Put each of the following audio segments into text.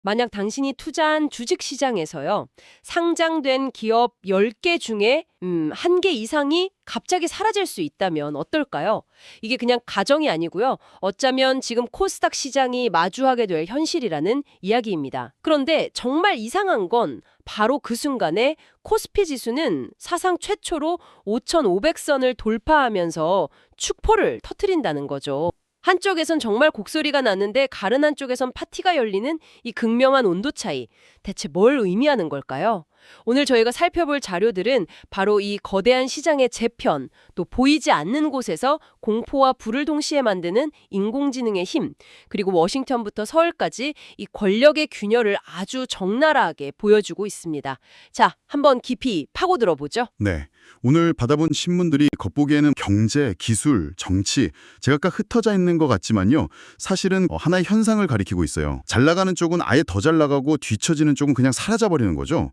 만약 당신이 투자한 주식시장에서요, 상장된 기업 10개 중에 1개 이상이 갑자기 사라질 수 있다면 어떨까요? 이게 그냥 가정이 아니고요. 어쩌면 지금 코스닥 시장이 마주하게 될 현실이라는 이야기입니다. 그런데 정말 이상한 건 바로 그 순간에 코스피 지수는 사상 최초로 5,500선을 돌파하면서 축포를 터뜨린다는 거죠. 한쪽에선 정말 곡소리가 나는데 다른 한쪽에선 파티가 열리는 이 극명한 온도 차이. 대체 뭘 의미하는 걸까요? 오늘 저희가 살펴볼 자료들은 바로 이 거대한 시장의 재편, 또 보이지 않는 곳에서 공포와 불을 동시에 만드는 인공지능의 힘, 그리고 워싱턴부터 서울까지 이 권력의 균열을 아주 적나라하게 보여주고 있습니다. 자, 한번 깊이 파고들어 보죠. 네. 오늘 받아본 신문들이 겉보기에는 경제, 기술, 정치 제각각 흩어져 있는 것 같지만요. 사실은 하나의 현상을 가리키고 있어요. 잘 나가는 쪽은 아예 더 잘 나가고 뒤처지는 쪽은 그냥 사라져버리는 거죠.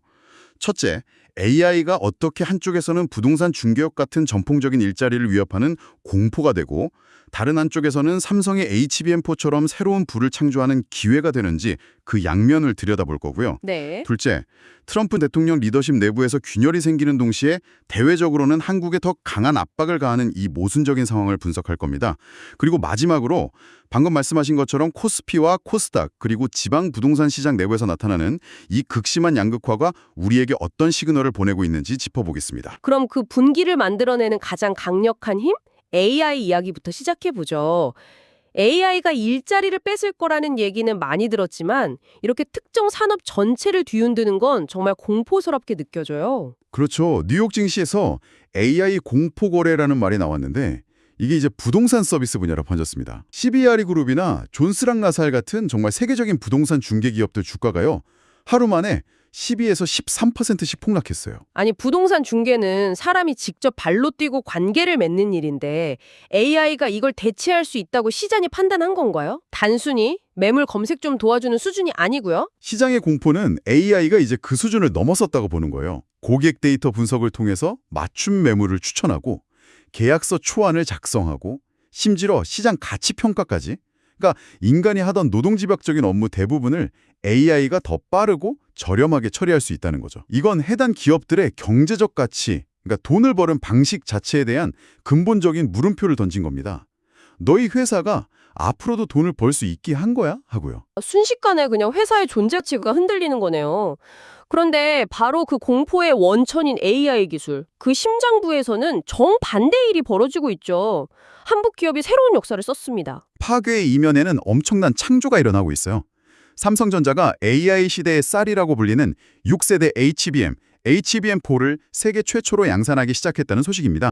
첫째, AI가 어떻게 한쪽에서는 부동산 중개업 같은 전통적인 일자리를 위협하는 공포가 되고 다른 한쪽에서는 삼성의 HBM4처럼 새로운 부를 창조하는 기회가 되는지 그 양면을 들여다볼 거고요. 네. 둘째, 트럼프 대통령 리더십 내부에서 균열이 생기는 동시에 대외적으로는 한국에 더 강한 압박을 가하는 이 모순적인 상황을 분석할 겁니다. 그리고 마지막으로 방금 말씀하신 것처럼 코스피와 코스닥 그리고 지방 부동산 시장 내부에서 나타나는 이 극심한 양극화가 우리에게 어떤 시그널을 보내고 있는지 짚어보겠습니다. 그럼 그 분기를 만들어내는 가장 강력한 힘? AI 이야기부터 시작해보죠. AI가 일자리를 뺏을 거라는 얘기는 많이 들었지만 이렇게 특정 산업 전체를 뒤흔드는 건 정말 공포스럽게 느껴져요. 그렇죠. 뉴욕 증시에서 AI 공포거래라는 말이 나왔는데 이게 이제 부동산 서비스 분야로 번졌습니다. CBRE 그룹이나 존스랑 라살 같은 정말 세계적인 부동산 중개 기업들 주가가요. 하루 만에 12에서 13%씩 폭락했어요. 아니, 부동산 중개는 사람이 직접 발로 뛰고 관계를 맺는 일인데 AI가 이걸 대체할 수 있다고 시장이 판단한 건가요? 단순히 매물 검색 좀 도와주는 수준이 아니고요. 시장의 공포는 AI가 이제 그 수준을 넘어섰다고 보는 거예요. 고객 데이터 분석을 통해서 맞춤 매물을 추천하고 계약서 초안을 작성하고 심지어 시장 가치 평가까지. 그러니까 인간이 하던 노동집약적인 업무 대부분을 AI가 더 빠르고 저렴하게 처리할 수 있다는 거죠. 이건 해당 기업들의 경제적 가치, 그러니까 돈을 버는 방식 자체에 대한 근본적인 물음표를 던진 겁니다. 너희 회사가 앞으로도 돈을 벌 수 있게 한 거야? 하고요. 순식간에 그냥 회사의 존재 가치가 흔들리는 거네요. 그런데 바로 그 공포의 원천인 AI 기술, 그 심장부에서는 정반대의 일이 벌어지고 있죠. 한국 기업이 새로운 역사를 썼습니다. 파괴의 이면에는 엄청난 창조가 일어나고 있어요. 삼성전자가 AI 시대의 쌀이라고 불리는 6세대 HBM, HBM4를 세계 최초로 양산하기 시작했다는 소식입니다.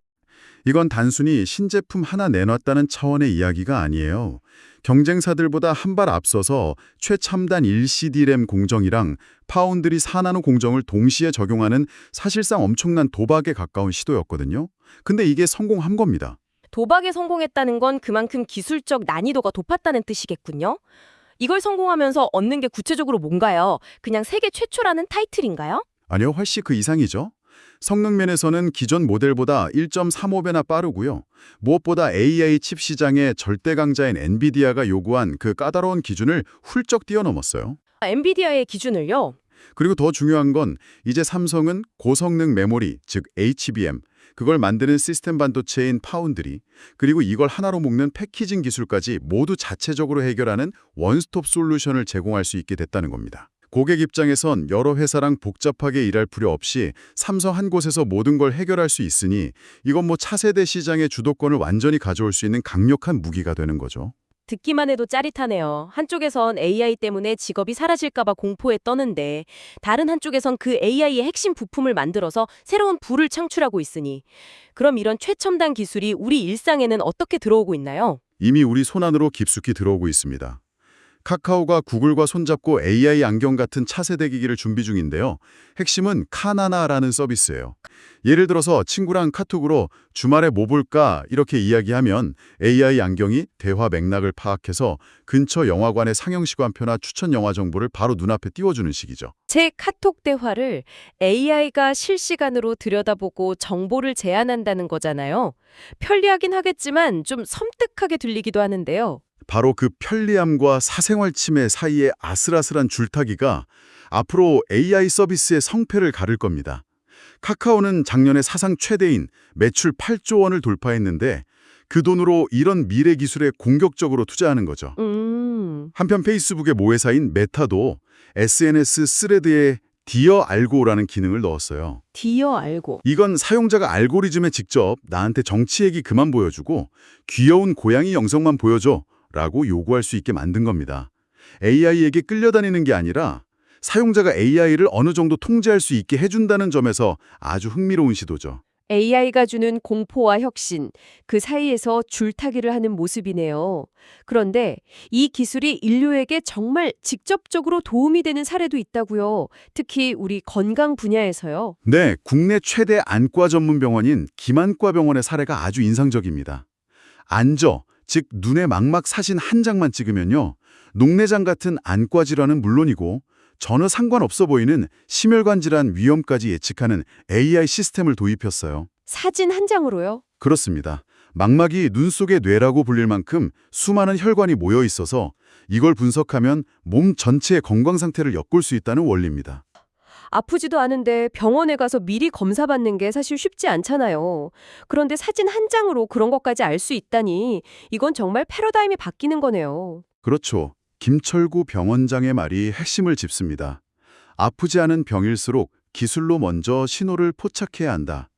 이건 단순히 신제품 하나 내놨다는 차원의 이야기가 아니에요. 경쟁사들보다 한 발 앞서서 최첨단 1CD램 공정이랑 파운드리 4나노 공정을 동시에 적용하는 사실상 엄청난 도박에 가까운 시도였거든요. 근데 이게 성공한 겁니다. 도박에 성공했다는 건 그만큼 기술적 난이도가 높았다는 뜻이겠군요. 이걸 성공하면서 얻는 게 구체적으로 뭔가요? 그냥 세계 최초라는 타이틀인가요? 아니요, 훨씬 그 이상이죠. 성능 면에서는 기존 모델보다 1.35배나 빠르고요. 무엇보다 AI 칩 시장의 절대 강자인 엔비디아가 요구한 그 까다로운 기준을 훌쩍 뛰어넘었어요. 엔비디아의 기준을요? 그리고 더 중요한 건 이제 삼성은 고성능 메모리, 즉 HBM, 그걸 만드는 시스템 반도체인 파운드리, 그리고 이걸 하나로 묶는 패키징 기술까지 모두 자체적으로 해결하는 원스톱 솔루션을 제공할 수 있게 됐다는 겁니다. 고객 입장에선 여러 회사랑 복잡하게 일할 필요 없이 삼성 한 곳에서 모든 걸 해결할 수 있으니 이건 뭐 차세대 시장의 주도권을 완전히 가져올 수 있는 강력한 무기가 되는 거죠. 듣기만 해도 짜릿하네요. 한쪽에선 AI 때문에 직업이 사라질까봐 공포에 떠는데 다른 한쪽에선 그 AI의 핵심 부품을 만들어서 새로운 부를 창출하고 있으니 그럼 이런 최첨단 기술이 우리 일상에는 어떻게 들어오고 있나요? 이미 우리 손안으로 깊숙이 들어오고 있습니다. 카카오가 구글과 손잡고 AI 안경 같은 차세대 기기를 준비 중인데요. 핵심은 카나나라는 서비스예요. 예를 들어서 친구랑 카톡으로 주말에 뭐 볼까 이렇게 이야기하면 AI 안경이 대화 맥락을 파악해서 근처 영화관의 상영 시간표나 추천 영화 정보를 바로 눈앞에 띄워주는 식이죠. 제 카톡 대화를 AI가 실시간으로 들여다보고 정보를 제안한다는 거잖아요. 편리하긴 하겠지만 좀 섬뜩하게 들리기도 하는데요. 바로 그 편리함과 사생활 침해 사이의 아슬아슬한 줄타기가 앞으로 AI 서비스의 성패를 가를 겁니다. 카카오는 작년에 사상 최대인 매출 8조 원을 돌파했는데 그 돈으로 이런 미래 기술에 공격적으로 투자하는 거죠. 한편 페이스북의 모회사인 메타도 SNS 스레드에 디어 알고라는 기능을 넣었어요. 디어 알고. 이건 사용자가 알고리즘에 직접 나한테 정치 얘기 그만 보여주고 귀여운 고양이 영상만 보여줘 라고 요구할 수 있게 만든 겁니다. AI에게 끌려다니는 게 아니라 사용자가 AI를 어느 정도 통제할 수 있게 해준다는 점에서 아주 흥미로운 시도죠. AI가 주는 공포와 혁신, 그 사이에서 줄타기를 하는 모습이네요. 그런데 이 기술이 인류에게 정말 직접적으로 도움이 되는 사례도 있다고요. 특히 우리 건강 분야에서요. 네, 국내 최대 안과 전문 병원인 김안과 병원의 사례가 아주 인상적입니다. 안저, 즉 눈의 망막 사진 한 장만 찍으면요. 녹내장 같은 안과 질환은 물론이고 전혀 상관없어 보이는 심혈관 질환 위험까지 예측하는 AI 시스템을 도입했어요. 사진 한 장으로요? 그렇습니다. 망막이 눈 속의 뇌라고 불릴 만큼 수많은 혈관이 모여 있어서 이걸 분석하면 몸 전체의 건강 상태를 엿볼 수 있다는 원리입니다. 아프지도 않은데 병원에 가서 미리 검사받는 게 사실 쉽지 않잖아요. 그런데 사진 한 장으로 그런 것까지 알 수 있다니 이건 정말 패러다임이 바뀌는 거네요. 그렇죠. 김철구 병원장의 말이 핵심을 짚습니다. 아프지 않은 병일수록 기술로 먼저 신호를 포착해야 한다.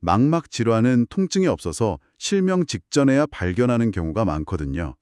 망막 질환은 통증이 없어서 실명 직전에야 발견하는 경우가 많거든요.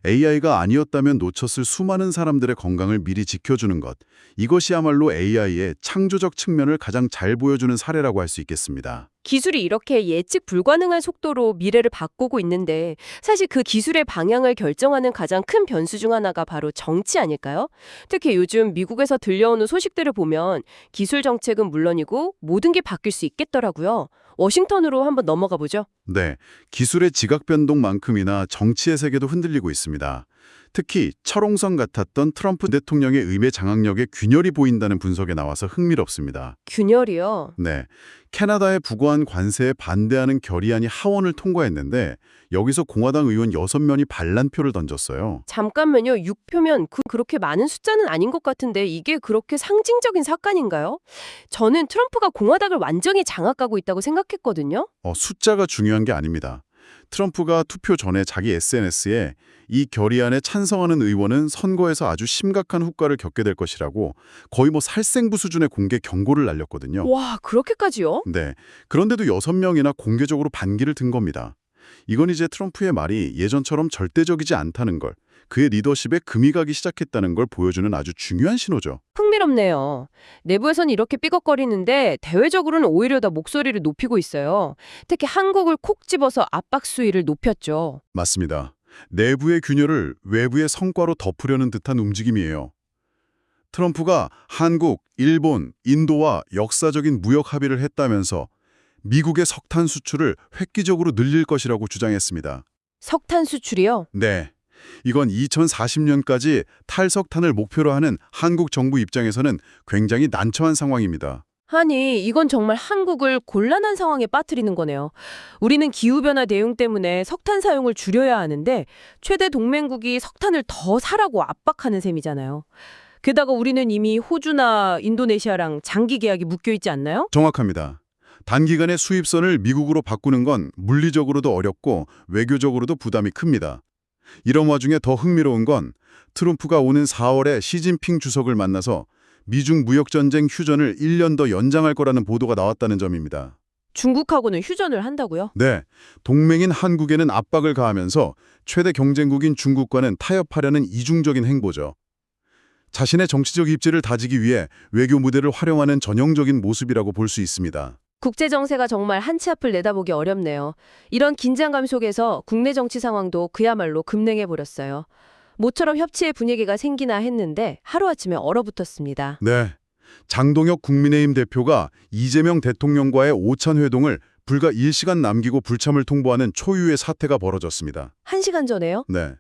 AI가 아니었다면 놓쳤을 수많은 사람들의 건강을 미리 지켜주는 것. 이것이야말로 AI의 창조적 측면을 가장 잘 보여주는 사례라고 할 수 있겠습니다. 기술이 이렇게 예측 불가능한 속도로 미래를 바꾸고 있는데 사실 그 기술의 방향을 결정하는 가장 큰 변수 중 하나가 바로 정치 아닐까요? 특히 요즘 미국에서 들려오는 소식들을 보면 기술 정책은 물론이고 모든 게 바뀔 수 있겠더라고요. 워싱턴으로 한번 넘어가 보죠. 네, 기술의 지각 변동만큼이나 정치의 세계도 흔들리고 있습니다. 특히 철옹성 같았던 트럼프 대통령의 의회 장악력에 균열이 보인다는 분석에 나와서 흥미롭습니다. 균열이요. 네, 캐나다의 부과한 관세에 반대하는 결의안이 하원을 통과했는데 여기서 공화당 의원 6명이 반란표를 던졌어요. 잠깐만요. 6표면 그렇게 많은 숫자는 아닌 것 같은데 이게 그렇게 상징적인 사건인가요? 저는 트럼프가 공화당을 완전히 장악하고 있다고 생각했거든요. 숫자가 중요한 게 아닙니다. 트럼프가 투표 전에 자기 SNS에 이 결의안에 찬성하는 의원은 선거에서 아주 심각한 후과를 겪게 될 것이라고 거의 살생부 수준의 공개 경고를 날렸거든요. 와, 그렇게까지요? 네, 그런데도 6명이나 공개적으로 반기를 든 겁니다. 이건 이제 트럼프의 말이 예전처럼 절대적이지 않다는 걸, 그의 리더십에 금이 가기 시작했다는 걸 보여주는 아주 중요한 신호죠. 흥미롭네요. 내부에선 이렇게 삐걱거리는데 대외적으로는 오히려 더 목소리를 높이고 있어요. 특히 한국을 콕 집어서 압박 수위를 높였죠. 맞습니다. 내부의 균열을 외부의 성과로 덮으려는 듯한 움직임이에요. 트럼프가 한국, 일본, 인도와 역사적인 무역 합의를 했다면서 미국의 석탄 수출을 획기적으로 늘릴 것이라고 주장했습니다. 석탄 수출이요? 네. 이건 2040년까지 탈석탄을 목표로 하는 한국 정부 입장에서는 굉장히 난처한 상황입니다. 아니, 이건 정말 한국을 곤란한 상황에 빠뜨리는 거네요. 우리는 기후변화 대응 때문에 석탄 사용을 줄여야 하는데 최대 동맹국이 석탄을 더 사라고 압박하는 셈이잖아요. 게다가 우리는 이미 호주나 인도네시아랑 장기 계약이 묶여 있지 않나요? 정확합니다. 단기간에 수입선을 미국으로 바꾸는 건 물리적으로도 어렵고 외교적으로도 부담이 큽니다. 이런 와중에 더 흥미로운 건 트럼프가 오는 4월에 시진핑 주석을 만나서 미중 무역전쟁 휴전을 1년 더 연장할 거라는 보도가 나왔다는 점입니다. 중국하고는 휴전을 한다고요? 네, 동맹인 한국에는 압박을 가하면서 최대 경쟁국인 중국과는 타협하려는 이중적인 행보죠. 자신의 정치적 입지를 다지기 위해 외교 무대를 활용하는 전형적인 모습이라고 볼 수 있습니다. 국제 정세가 정말 한치 앞을 내다보기 어렵네요. 이런 긴장감 속에서 국내 정치 상황도 그야말로 급냉해 버렸어요. 모처럼 협치의 분위기가 생기나 했는데 하루아침에 얼어붙었습니다. 네, 장동혁 국민의힘 대표가 이재명 대통령과의 오찬 회동을 불과 1시간 남기고 불참을 통보하는 초유의 사태가 벌어졌습니다. 1시간 전에요? 네,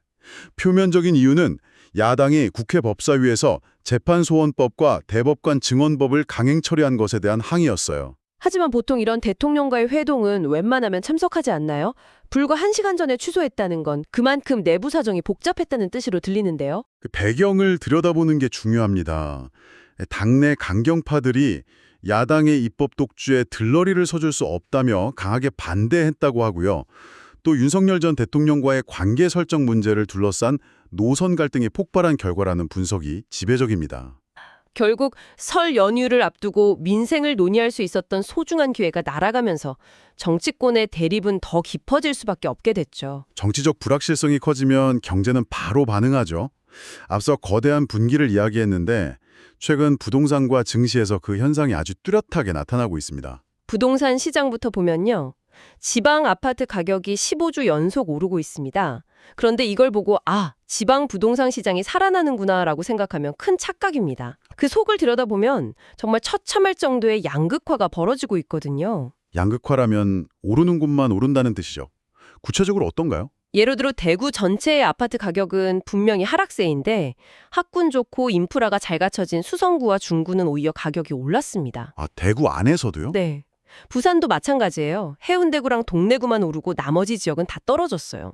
표면적인 이유는 야당이 국회 법사위에서 재판소원법과 대법관 증언법을 강행 처리한 것에 대한 항의였어요. 하지만 보통 이런 대통령과의 회동은 웬만하면 참석하지 않나요? 불과 1시간 전에 취소했다는 건 그만큼 내부 사정이 복잡했다는 뜻으로 들리는데요. 그 배경을 들여다보는 게 중요합니다. 당내 강경파들이 야당의 입법 독주에 들러리를 서줄 수 없다며 강하게 반대했다고 하고요. 또 윤석열 전 대통령과의 관계 설정 문제를 둘러싼 노선 갈등이 폭발한 결과라는 분석이 지배적입니다. 결국 설 연휴를 앞두고 민생을 논의할 수 있었던 소중한 기회가 날아가면서 정치권의 대립은 더 깊어질 수밖에 없게 됐죠. 정치적 불확실성이 커지면 경제는 바로 반응하죠. 앞서 거대한 분기를 이야기했는데 최근 부동산과 증시에서 그 현상이 아주 뚜렷하게 나타나고 있습니다. 부동산 시장부터 보면요. 지방 아파트 가격이 15주 연속 오르고 있습니다. 그런데 이걸 보고 지방 부동산 시장이 살아나는구나라고 생각하면 큰 착각입니다. 그 속을 들여다보면 정말 처참할 정도의 양극화가 벌어지고 있거든요. 양극화라면 오르는 곳만 오른다는 뜻이죠. 구체적으로 어떤가요? 예를 들어 대구 전체의 아파트 가격은 분명히 하락세인데 학군 좋고 인프라가 잘 갖춰진 수성구와 중구는 오히려 가격이 올랐습니다. 대구 안에서도요? 네. 부산도 마찬가지예요. 해운대구랑 동래구만 오르고 나머지 지역은 다 떨어졌어요.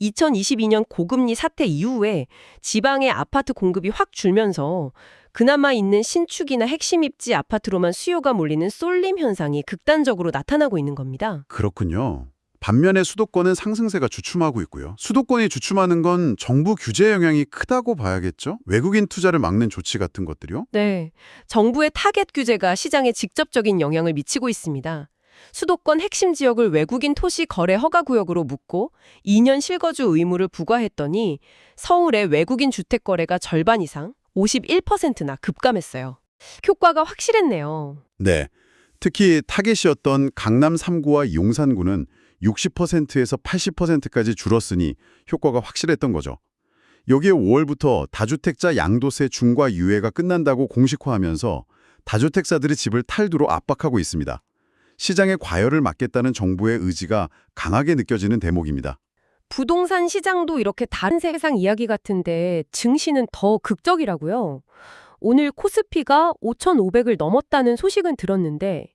2022년 고금리 사태 이후에 지방의 아파트 공급이 확 줄면서 그나마 있는 신축이나 핵심 입지 아파트로만 수요가 몰리는 쏠림 현상이 극단적으로 나타나고 있는 겁니다. 그렇군요. 반면에 수도권은 상승세가 주춤하고 있고요. 수도권이 주춤하는 건 정부 규제 영향이 크다고 봐야겠죠? 외국인 투자를 막는 조치 같은 것들이요? 네. 정부의 타겟 규제가 시장에 직접적인 영향을 미치고 있습니다. 수도권 핵심 지역을 외국인 토시 거래 허가 구역으로 묶고 2년 실거주 의무를 부과했더니 서울의 외국인 주택 거래가 절반 이상, 51%나 급감했어요. 효과가 확실했네요. 네. 특히 타겟이었던 강남 3구와 용산구는 60%에서 80%까지 줄었으니 효과가 확실했던 거죠. 여기에 5월부터 다주택자 양도세 중과 유예가 끝난다고 공식화하면서 다주택자들의 집을 탈두로 압박하고 있습니다. 시장의 과열을 막겠다는 정부의 의지가 강하게 느껴지는 대목입니다. 부동산 시장도 이렇게 다른 세상 이야기 같은데 증시는 더 극적이라고요. 오늘 코스피가 5,500을 넘었다는 소식은 들었는데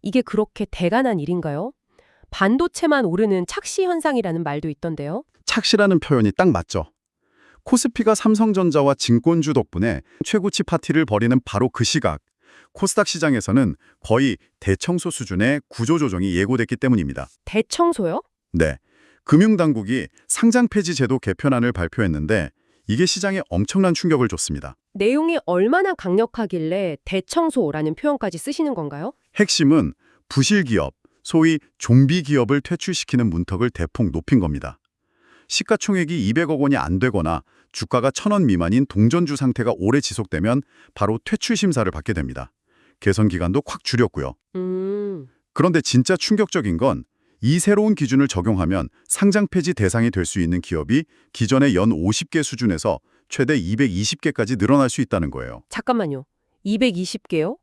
이게 그렇게 대단한 일인가요? 반도체만 오르는 착시 현상이라는 말도 있던데요. 착시라는 표현이 딱 맞죠. 코스피가 삼성전자와 증권주 덕분에 최고치 파티를 벌이는 바로 그 시각. 코스닥 시장에서는 거의 대청소 수준의 구조조정이 예고됐기 때문입니다. 대청소요? 네. 금융당국이 상장 폐지 제도 개편안을 발표했는데 이게 시장에 엄청난 충격을 줬습니다. 내용이 얼마나 강력하길래 대청소라는 표현까지 쓰시는 건가요? 핵심은 부실기업, 소위 좀비 기업을 퇴출시키는 문턱을 대폭 높인 겁니다. 시가총액이 200억 원이 안 되거나 주가가 1,000원 미만인 동전주 상태가 오래 지속되면 바로 퇴출 심사를 받게 됩니다. 개선 기간도 확 줄였고요. 그런데 진짜 충격적인 건 이 새로운 기준을 적용하면 상장 폐지 대상이 될 수 있는 기업이 기존의 연 50개 수준에서 최대 220개까지 늘어날 수 있다는 거예요. 잠깐만요. 220개요?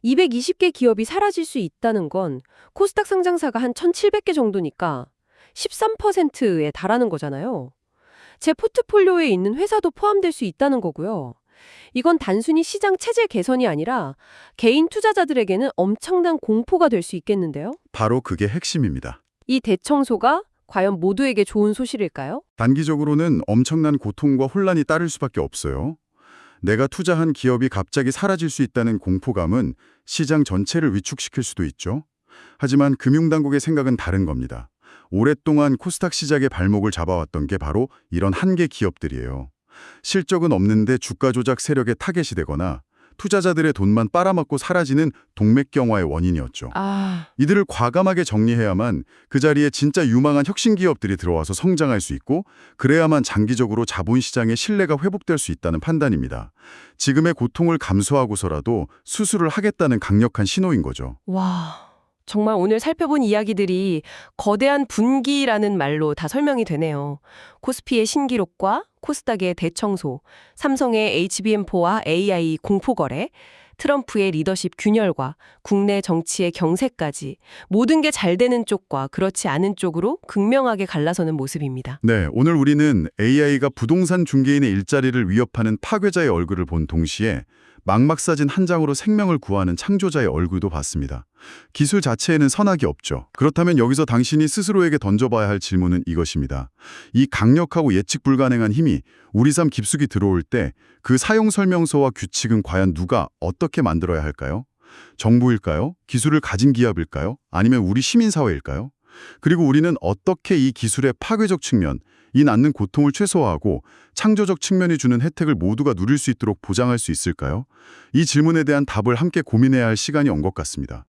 220개 기업이 사라질 수 있다는 건 코스닥 상장사가 한 1,700개 정도니까 13%에 달하는 거잖아요. 제 포트폴리오에 있는 회사도 포함될 수 있다는 거고요. 이건 단순히 시장 체제 개선이 아니라 개인 투자자들에게는 엄청난 공포가 될 수 있겠는데요? 바로 그게 핵심입니다. 이 대청소가 과연 모두에게 좋은 소식일까요? 단기적으로는 엄청난 고통과 혼란이 따를 수밖에 없어요. 내가 투자한 기업이 갑자기 사라질 수 있다는 공포감은 시장 전체를 위축시킬 수도 있죠. 하지만 금융당국의 생각은 다른 겁니다. 오랫동안 코스닥 시장의 발목을 잡아왔던 게 바로 이런 한계 기업들이에요. 실적은 없는데 주가 조작 세력의 타겟이 되거나 투자자들의 돈만 빨아먹고 사라지는 동맥경화의 원인이었죠. 이들을 과감하게 정리해야만 그 자리에 진짜 유망한 혁신 기업들이 들어와서 성장할 수 있고 그래야만 장기적으로 자본시장의 신뢰가 회복될 수 있다는 판단입니다. 지금의 고통을 감수하고서라도 수술을 하겠다는 강력한 신호인 거죠. 와, 정말 오늘 살펴본 이야기들이 거대한 분기라는 말로 다 설명이 되네요. 코스피의 신기록과 코스닥의 대청소, 삼성의 HBM4와 AI 공포거래, 트럼프의 리더십 균열과 국내 정치의 경색까지 모든 게 잘 되는 쪽과 그렇지 않은 쪽으로 극명하게 갈라서는 모습입니다. 네, 오늘 우리는 AI가 부동산 중개인의 일자리를 위협하는 파괴자의 얼굴을 본 동시에 망막사진 한 장으로 생명을 구하는 창조자의 얼굴도 봤습니다. 기술 자체에는 선악이 없죠. 그렇다면 여기서 당신이 스스로에게 던져봐야 할 질문은 이것입니다. 이 강력하고 예측 불가능한 힘이 우리 삶 깊숙이 들어올 때 그 사용 설명서와 규칙은 과연 누가 어떻게 만들어야 할까요? 정부일까요? 기술을 가진 기업일까요? 아니면 우리 시민사회일까요? 그리고 우리는 어떻게 이 기술의 파괴적 측면, 이 낳는 고통을 최소화하고 창조적 측면이 주는 혜택을 모두가 누릴 수 있도록 보장할 수 있을까요? 이 질문에 대한 답을 함께 고민해야 할 시간이 온 것 같습니다.